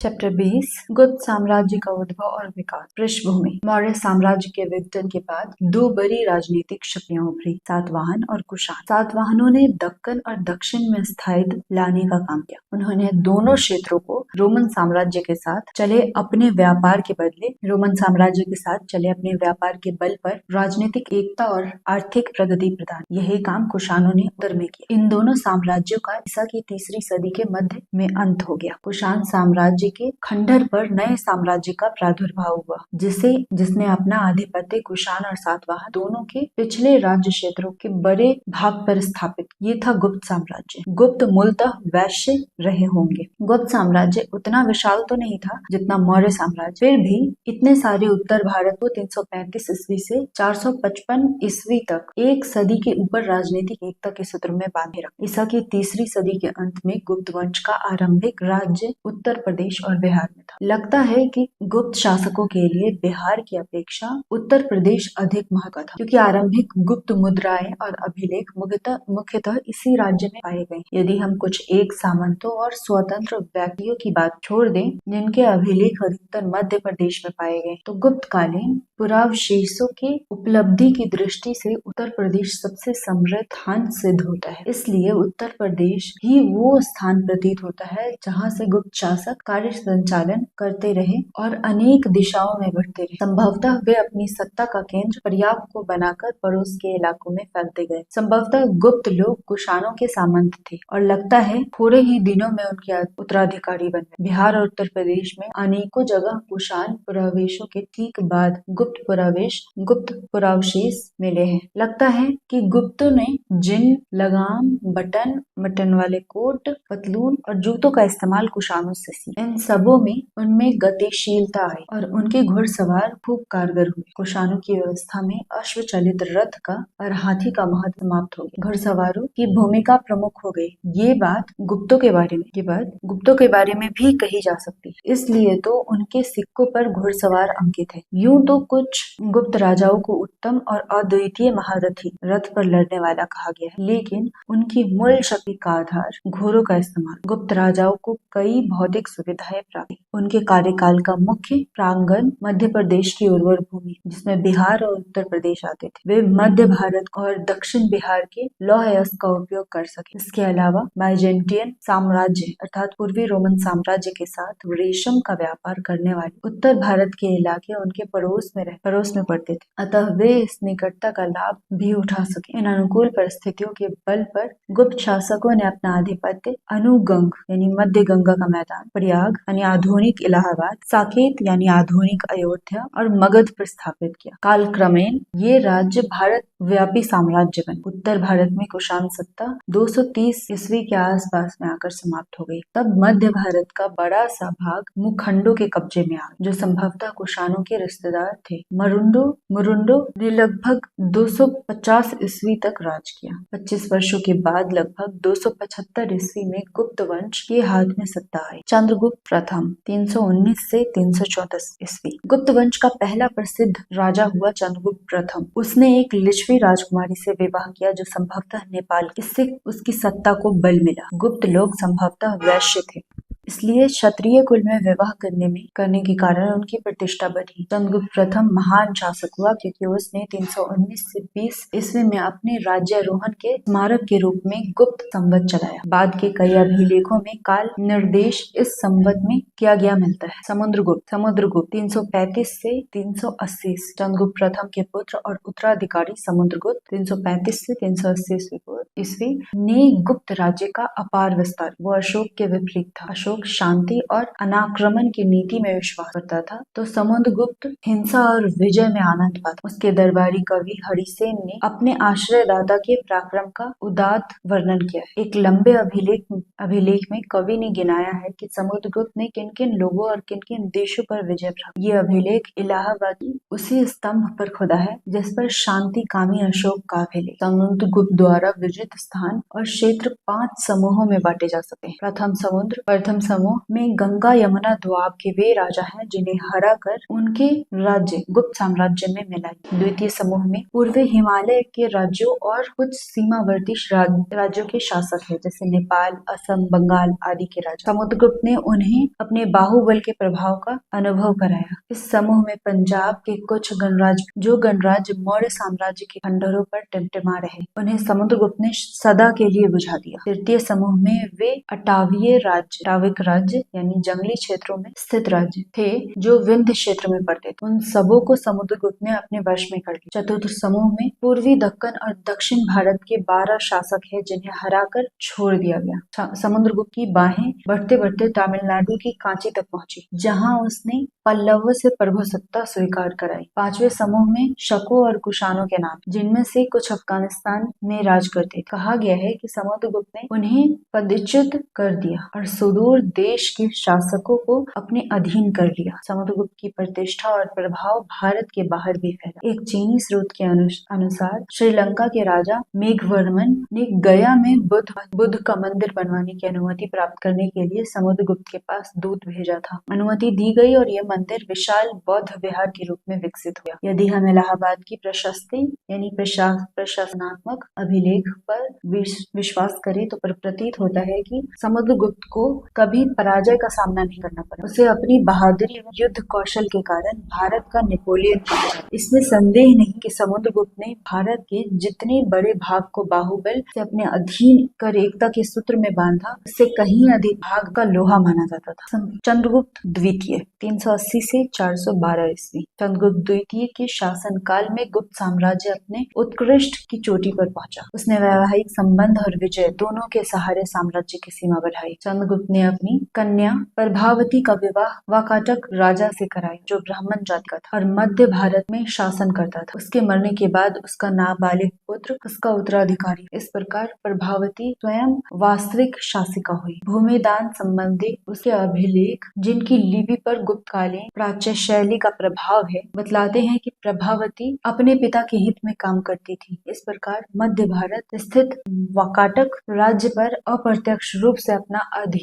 Chapter 20 गुप्त साम्राज्य का उद्भव और विकास। पृष्ठभूमि। मौर्य साम्राज्य के विघटन के बाद दो बड़ी राजनीतिक शक्तियां उभरी, सातवाहन और कुषाण। सातवाहनों ने दक्कन और दक्षिण में स्थायित्व लाने का काम किया। उन्होंने दोनों क्षेत्रों को रोमन साम्राज्य के साथ चले अपने व्यापार के बल पर राजनीतिक एकता और आर्थिक प्रगति प्रदान। यही काम कुषाणों ने उत्तर में किया। इन दोनों साम्राज्यों का ईसा की तीसरी सदी के मध्य में अंत हो गया। कुषाण साम्राज्य के खंडर पर नए साम्राज्य का प्रादुर्भाव हुआ, जिसने अपना आधिपत्य कुषाण और सातवाहन दोनों के पिछले राज्य क्षेत्रों के बड़े भाग पर स्थापित। ये था गुप्त साम्राज्य। गुप्त मूलतः वैश्य रहे होंगे। गुप्त साम्राज्य उतना विशाल तो नहीं था जितना मौर्य साम्राज्य, फिर भी इतने सारे उत्तर भारत को 335 ईस्वी से 455 ईस्वी तक एक सदी के ऊपर राजनीतिक एकता के सूत्र में बांधे रखा। ईसा की तीसरी सदी के अंत में गुप्त वंश का आरंभिक राज्य उत्तर प्रदेश और बिहार में था। लगता है कि गुप्त शासकों के लिए बिहार की अपेक्षा उत्तर प्रदेश अधिक महत्व था, क्योंकि आरंभिक गुप्त मुद्राएं और अभिलेख मुख्यतः इसी राज्य में पाए गए। यदि हम कुछ एक सामंतों और स्वतंत्र व्यक्तियों की बात छोड़ दें, जिनके अभिलेख अधिकतर मध्य प्रदेश में पाए गए, तो गुप्त कालीन पुरावशेषों की उपलब्धि की दृष्टि से उत्तर प्रदेश सबसे समृद्ध स्थान सिद्ध होता है। इसलिए उत्तर प्रदेश ही वो स्थान प्रतीत होता है जहाँ से गुप्त शासक कार्य संचालन करते रहे और अनेक दिशाओं में बढ़ते रहे। संभवतः वे अपनी सत्ता का केंद्र प्रयाग को बनाकर पड़ोस के इलाकों में फैलते गए। संभवतः गुप्त लोग कुषाणों के सामंत थे और लगता है थोड़े ही दिनों में उनके उत्तराधिकारी बन गए। बिहार और उत्तर प्रदेश में अनेकों जगह कुषाण पुरावेशों के ठीक बाद गुप्त पुरावशेष मिले हैं। लगता है कि गुप्तों ने जिन, लगाम, बटन वाले कोट, पतलून और जूतों का इस्तेमाल कुषाणों से सीखा। इन सबों में उनमें गतिशीलता आई और उनके घुड़सवार खूब कारगर हुए। कुषाणों की व्यवस्था में अश्व चलित रथ का और हाथी का महत्व समाप्त हो गया। घुड़सवारों की भूमिका प्रमुख हो गई। ये बात गुप्तों के बारे में भी कही जा सकती है। इसलिए तो उनके सिक्कों पर घुड़सवार अंकित है। यूं तो कुछ गुप्त राजाओं को उत्तम और अद्वितीय महारथी, रथ पर लड़ने वाला कहा गया है, लेकिन उनकी मूल शक्ति का आधार घोड़ों का इस्तेमाल। गुप्त राजाओं को कई भौतिक सुविधाएं प्राप्त। उनके कार्यकाल का मुख्य प्रांगण मध्य प्रदेश की उर्वर भूमि, जिसमें बिहार और उत्तर प्रदेश आते थे। वे मध्य भारत और दक्षिण बिहार के लौह अयस्क का उपयोग कर सके। इसके अलावा बाइजेंटियन साम्राज्य अर्थात पूर्वी रोमन साम्राज्य के साथ रेशम का व्यापार करने वाले उत्तर भारत के इलाके उनके पड़ोस में पड़ते थे, अतः वे इस निकटता का लाभ भी उठा सके। इन अनुकूल परिस्थितियों के बल पर गुप्त शासकों ने अपना आधिपत्य अनुगंग यानी मध्य गंगा का मैदान, प्रयाग यानी आधुनिक इलाहाबाद, साकेत यानी आधुनिक अयोध्या और मगध पर स्थापित किया। कालक्रमेण ये राज्य भारत व्यापी साम्राज्य बने। उत्तर भारत में कुषाण सत्ता 230 ईस्वी के आसपास में आकर समाप्त हो गई। तब मध्य भारत का बड़ा सा भाग मुखंडों के कब्जे में आ गया, जो संभवतः कुषाणों के रिश्तेदार थे। मुरुंडो ने लगभग 250 ईस्वी तक राज किया। 25 वर्षों के बाद लगभग 275 ईस्वी में गुप्त वंश के हाथ में सत्ता आई। चंद्रगुप्त प्रथम 319 से 334 ईस्वी। गुप्त वंश का पहला प्रसिद्ध राजा हुआ चंद्रगुप्त प्रथम। उसने एक लिच्छवी राजकुमारी से विवाह किया जो संभवतः नेपाल। इससे उसकी सत्ता को बल मिला। गुप्त लोग संभवतः वैश्य थे, इसलिए क्षत्रिय कुल में विवाह करने के कारण उनकी प्रतिष्ठा बढ़ी। चंद्रगुप्त प्रथम महान शासक हुआ क्योंकि उसने 319 से 20 ईस्वी में अपने राज्यारोहण के स्मारक के रूप में गुप्त संवत चलाया। बाद के कई अभिलेखों में काल निर्देश इस संवत में किया गया मिलता है। समुद्रगुप्त 335 से 380। चंद्रगुप्त प्रथम के पुत्र और उत्तराधिकारी समुद्रगुप्त 335 से 380 ईस्वी ने गुप्त राज्य का अपार विस्तार। वो अशोक के विपरीत था। अशोक शांति और अनाक्रमण की नीति में विश्वास करता था, तो समुद्रगुप्त हिंसा और विजय में आनंद पाता। उसके दरबारी कवि हरिसेन ने अपने आश्रयदाता के पराक्रम का उदात्त वर्णन किया है। एक लंबे अभिलेख में कवि ने गिनाया है कि समुद्रगुप्त ने किन किन लोगों और किन किन देशों पर विजय प्राप्त। ये अभिलेख इलाहाबाद की उसी स्तंभ पर खुदा है जिस पर शांति कामी अशोक का अभिलेख। समुद्रगुप्त द्वारा विजित स्थान और क्षेत्र 5 समूहों में बांटे जा सकते हैं। प्रथम समूह में गंगा यमुना दोआब के वे राजा हैं जिन्हें हरा कर उनके राज्य गुप्त साम्राज्य में मिलाई। द्वितीय समूह में पूर्वी हिमालय के राज्यों और कुछ सीमावर्ती राज्यों के शासक हैं, जैसे नेपाल, असम, बंगाल आदि के राजा। समुद्रगुप्त ने उन्हें अपने बाहुबल के प्रभाव का अनुभव कराया। इस समूह में पंजाब के कुछ गणराज्य मौर्य साम्राज्य के खंडहरों पर टिमटिमा रहे, उन्हें समुद्रगुप्त ने सदा के लिए बुझा दिया। तृतीय समूह में वे अटाविक राज्य यानी जंगली क्षेत्रों में स्थित राज्य थे जो विंध्य क्षेत्र में पड़ते थे। उन सबों को समुद्रगुप्त ने अपने वश में कर लिया। चतुर्थ समूह में पूर्वी दक्कन और दक्षिण भारत के 12 शासक हैं जिन्हें हराकर छोड़ दिया गया। समुद्रगुप्त की बाहें बढ़ते बढ़ते तमिलनाडु की कांची तक पहुंची, जहां उसने पल्लवों से प्रभुसत्ता स्वीकार कराई। पांचवें समूह में शकों और कुषाणों के नाम, जिनमें से कुछ अफगानिस्तान में राज करते। कहा गया है कि समुद्रगुप्त ने उन्हें पदच्युत कर दिया और सुदूर देश के शासकों को अपने अधीन कर लिया। समुद्रगुप्त की प्रतिष्ठा और प्रभाव भारत के बाहर भी फैला। एक चीनी स्रोत के अनुसार श्रीलंका के राजा मेघवर्मन ने गया में बुद्ध का मंदिर बनवाने की अनुमति प्राप्त करने के लिए समुद्रगुप्त के पास दूत भेजा था। अनुमति दी गई और यह मंदिर विशाल बौद्ध विहार के रूप में विकसित हुआ। यदि हम इलाहाबाद की प्रशस्ति यानी प्रशासनात्मक अभिलेख पर विश्वास करें तो प्रतीत होता है कि समुद्रगुप्त को कभी पराजय का सामना नहीं करना पड़ा। उसे अपनी बहादुरी एवं युद्ध कौशल के कारण भारत का नेपोलियन कहा जाता है। इसमें संदेह नहीं कि समुद्रगुप्त ने भारत के जितने बड़े भाग को बाहुबल से अपने अधीन कर एकता के सूत्र में बांधा, उससे कहीं अधिक भाग का लोहा माना जाता था। चंद्रगुप्त द्वितीय 380 से 412 ईस्वी। चंद्रगुप्त द्वितीय के शासन काल में गुप्त साम्राज्य अपने उत्कृष्ट की चोटी पर पहुंचा। उसने वैवाहिक संबंध और विजय दोनों के सहारे साम्राज्य की सीमा बढ़ाई। चंद्रगुप्त ने अपनी कन्या प्रभावती का विवाह वाकाटक राजा से कराया, जो ब्राह्मण जाति का था और मध्य भारत में शासन करता था। उसके मरने के बाद उसका नाबालिग पुत्र उसका उत्तराधिकारी। इस प्रकार प्रभावती स्वयं वास्तविक शासिका हुई। भूमिदान संबंधी उसके अभिलेख, जिनकी लिपि पर गुप्तकालीन प्राच्य शैली का प्रभाव है, बतलाते हैं कि प्रभावती अपने पिता के हित में काम करती थी। इस प्रकार मध्य भारत स्थित वाकाटक राज्य पर अप्रत्यक्ष रूप से अपना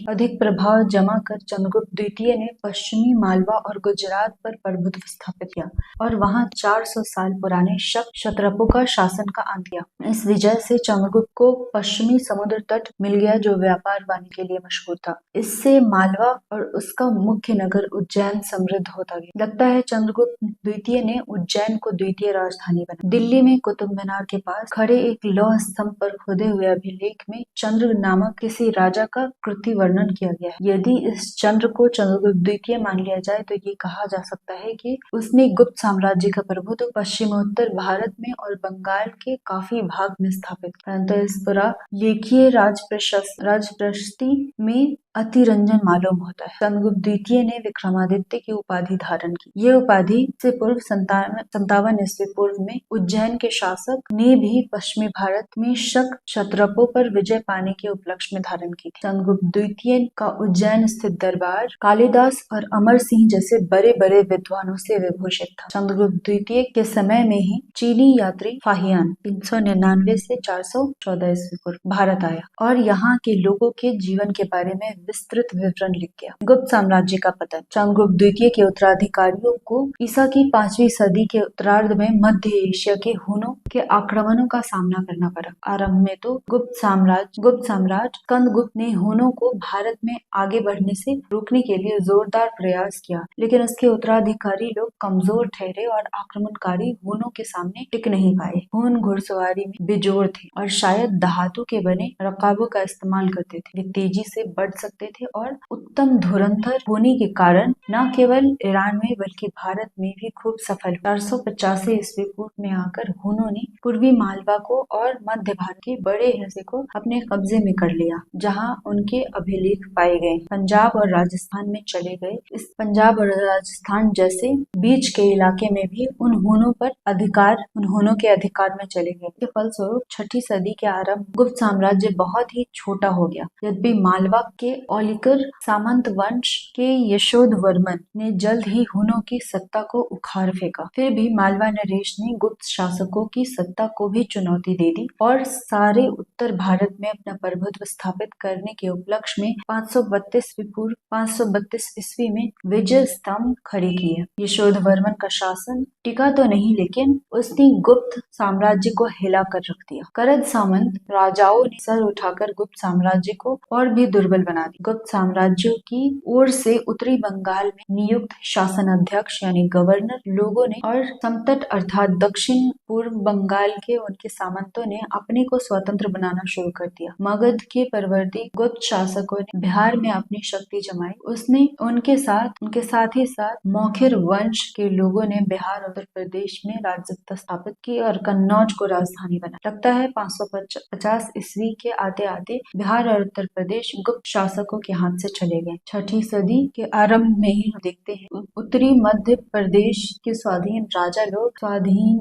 अधिक प्रभाव जमा कर चंद्रगुप्त द्वितीय ने पश्चिमी मालवा और गुजरात पर प्रभुत्व स्थापित किया और वहां 400 साल पुराने शक क्षत्रपों का शासन का अंत किया। इस विजय से चंद्रगुप्त को पश्चिमी समुद्र तट मिल गया, जो व्यापार वाणिज्य के लिए मशहूर था। इससे मालवा और उसका मुख्य नगर उज्जैन समृद्ध होता गया। लगता है चंद्रगुप्त द्वितीय ने उज्जैन को द्वितीय राजधानी बनाई। दिल्ली में कुतुब मीनार के पास खड़े एक लौह स्तंभ पर खुदे हुए अभिलेख में चंद्र नामक किसी राजा का कृति वर्णन किया गया है। यदि इस चंद्र को चंद्रगुप्त द्वितीय मान लिया जाए तो ये कहा जा सकता है कि उसने गुप्त साम्राज्य का प्रभुत्व पश्चिमोत्तर भारत में और बंगाल के काफी भाग में स्थापित किया। परंतु इस पूरा लेखीय राजप्रशस्ति में अतिरंजन मालूम होता है। चंद्रगुप्त द्वितीय ने विक्रमादित्य की उपाधि धारण की। ये उपाधि से पूर्व 57 ईस्वी पूर्व में उज्जैन के शासक ने भी पश्चिमी भारत में शक क्षत्रपों पर विजय पाने के उपलक्ष्य में धारण की थी। चंद्रगुप्त द्वितीय का उज्जैन स्थित दरबार कालिदास और अमर सिंह जैसे बड़े बड़े विद्वानों से विभूषित था। चंद्रगुप्त द्वितीय के समय में ही चीनी यात्री फाहियान 399 से 414 ईस्वी पूर्व भारत आया और यहाँ के लोगों के जीवन के बारे में विस्तृत विवरण लिख गया। गुप्त साम्राज्य का पतन। चंद्रगुप्त द्वितीय के उत्तराधिकारियों को ईसा की 5वीं सदी के उत्तरार्ध में मध्य एशिया के हुनों के आक्रमणों का सामना करना पड़ा। आरंभ में तो गुप्त सम्राट स्कंदगुप्त ने हुनों को भारत में आगे बढ़ने से रोकने के लिए जोरदार प्रयास किया, लेकिन उसके उत्तराधिकारी लोग कमजोर ठहरे और आक्रमणकारी हुनों के सामने टिक नहीं पाए। हुन घुड़सवारी में बेजोड़ थे और शायद धातु के बने रकाबों का इस्तेमाल करते थे। वे तेजी से बढ़ सकते थे और उत्तम धुरंधर होने के कारण न केवल ईरान में बल्कि भारत में भी खूब सफल। 485 ईस्वी पूर्व में आकर हुनों ने पूर्वी मालवा को और मध्य भारत के बड़े हिस्से को अपने कब्जे में कर लिया, जहां उनके अभिलेख पाए गए। पंजाब और राजस्थान में चले गए। इस पंजाब और राजस्थान जैसे बीच के इलाके में भी उन्होंने के अधिकार में चले गए। के फलस्वरूप 6ठी सदी के आरंभ गुप्त साम्राज्य बहुत ही छोटा हो गया। यद्यपि मालवा के औलिकर सामंत वंश के यशोधवर्मन ने जल्द ही हुनों की सत्ता को उखाड़ फेंका। फिर भी मालवा नरेश ने गुप्त शासकों की सत्ता को भी चुनौती दे दी और सारे उत्तर भारत में अपना प्रभुत्व स्थापित करने के उपलक्ष्य में 532 ईस्वी में विजय स्तंभ खड़े किए। यशोधवर्मन का शासन टिका तो नहीं, लेकिन उसने गुप्त साम्राज्य को हिला कर रख दिया। करद सामंत राजाओं ने सर उठाकर गुप्त साम्राज्य को और भी दुर्बल बना दिया। गुप्त साम्राज्यों की ओर से उत्तरी बंगाल में नियुक्त शासन अध्यक्ष यानी गवर्नर लोगों ने और समतट अर्थात दक्षिण पूर्व बंगाल के उनके सामंतों ने अपने को स्वतंत्र बनाना शुरू कर दिया। मगध के परवर्ती गुप्त शासकों ने बिहार में अपनी शक्ति जमाई। उसने उनके साथ ही साथ मौखिर वंश के लोगों ने बिहार और उत्तर प्रदेश में राजसत्ता स्थापित की और कन्नौज को राजधानी बना। लगता है 550 ईस्वी के आते आते बिहार और उत्तर प्रदेश गुप्त शासकों के हाथ से चले गए। 6ठी सदी के आरंभ में ही देखते हैं उत्तरी मध्य प्रदेश के स्वाधीन राजा लोग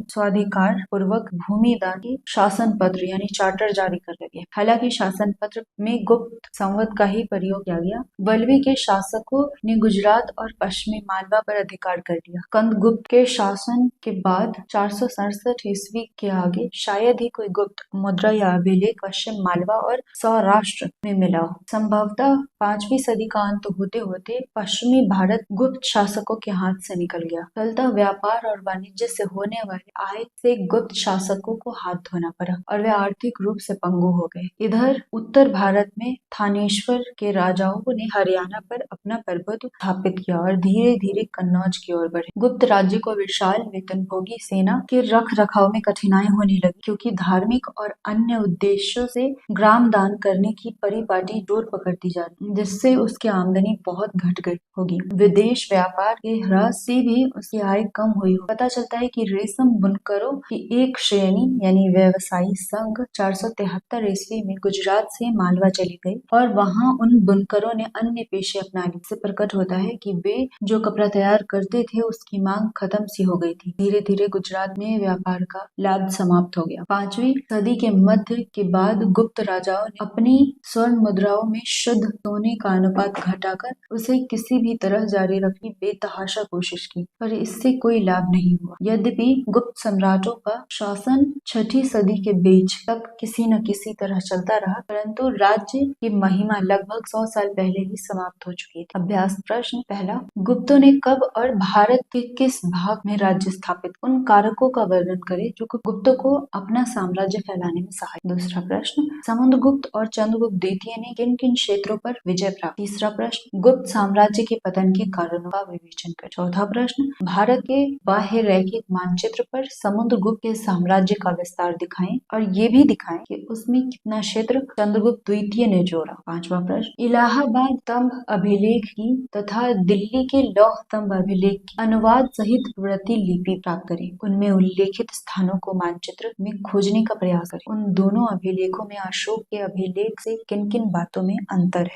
स्वाधिकार पूर्वक भूमि दान की शासन पत्र यानी चार्टर जारी कर लगे। हालांकि शासन पत्र में गुप्त संवत का ही प्रयोग किया गया। वल्लभी के शासकों ने गुजरात और पश्चिमी मालवा पर अधिकार कर लिया। कंदगुप्त के शासन के बाद 467 ईस्वी के आगे शायद ही कोई गुप्त मुद्रा या अभिलेख पश्चिम मालवा और सौराष्ट्र में मिला हो। संभवतः 5वीं सदी का अंत होते होते पश्चिमी भारत गुप्त शासकों के हाथ से निकल गया। फलतः व्यापार और वाणिज्य से होने वाले आय से गुप्त शासकों को हाथ धोना पड़ा और वे आर्थिक रूप से पंगु हो गए। इधर उत्तर भारत में थानेश्वर के राजाओं ने हरियाणा पर अपना प्रभुत्व स्थापित किया और धीरे धीरे कन्नौज की ओर बढ़े। गुप्त राज्य को विशाल वेतनभोगी सेना के रख रखाव में कठिनाई होने लगी, क्योंकि धार्मिक और अन्य उद्देश्यों से ग्राम दान करने की परिपाटी जोर पकड़ती जा रही, जिससे उसकी आमदनी बहुत घट गई होगी। विदेश व्यापार के ह्रास से भी उसकी आय कम हुई हो। पता चलता है कि रेशम बुनकरों की एक श्रेणी यानी व्यवसायी संघ 473 ईस्वी में गुजरात से मालवा चली गई और वहां उन बुनकरों ने अन्य पेशे अपना लिए। इससे प्रकट होता है कि वे जो कपड़ा तैयार करते थे उसकी मांग खत्म सी हो गई थी। धीरे धीरे गुजरात में व्यापार का लाभ समाप्त हो गया। 5वीं सदी के मध्य के बाद गुप्त राजाओं ने अपनी स्वर्ण मुद्राओं में शुद्ध सोने का अनुपात घटाकर उसे किसी भी तरह जारी रखने बेतहाशा कोशिश की, पर इससे कोई लाभ नहीं हुआ। यद्यपि गुप्त सम्राटों का शासन 6ठी सदी के बीच तक किसी न किसी तरह चलता रहा, परंतु राज्य की महिमा लगभग 100 साल पहले ही समाप्त हो चुकी थी। अभ्यास प्रश्न पहला, गुप्तों ने कब और भारत के किस भाग में राज्य स्थापित? उन कारकों का वर्णन करें जो गुप्तों को अपना साम्राज्य फैलाने में सहायक। दूसरा प्रश्न, समुद्रगुप्त और चंद्रगुप्त द्वितीय ने किन किन क्षेत्रों पर विजय प्राप्त? तीसरा प्रश्न, गुप्त साम्राज्य के पतन के कारणों का विवेचन करें। चौथा प्रश्न, भारत के बाह्य रैखिक मानचित्र पर समुद्रगुप्त के साम्राज्य का विस्तार दिखाएं और ये भी दिखाएं कि उसमें कितना क्षेत्र चंद्रगुप्त द्वितीय ने जोड़ा। पांचवा प्रश्न, इलाहाबाद स्तंभ अभिलेख की तथा दिल्ली के लौह स्तंभ अभिलेख की अनुवाद सहित प्रतिलिपि प्राप्त करें। उनमें उल्लेखित स्थानों को मानचित्र में खोजने का प्रयास करें। उन दोनों अभिलेखों में अशोक के अभिलेख से किन किन बातों में अंतर है।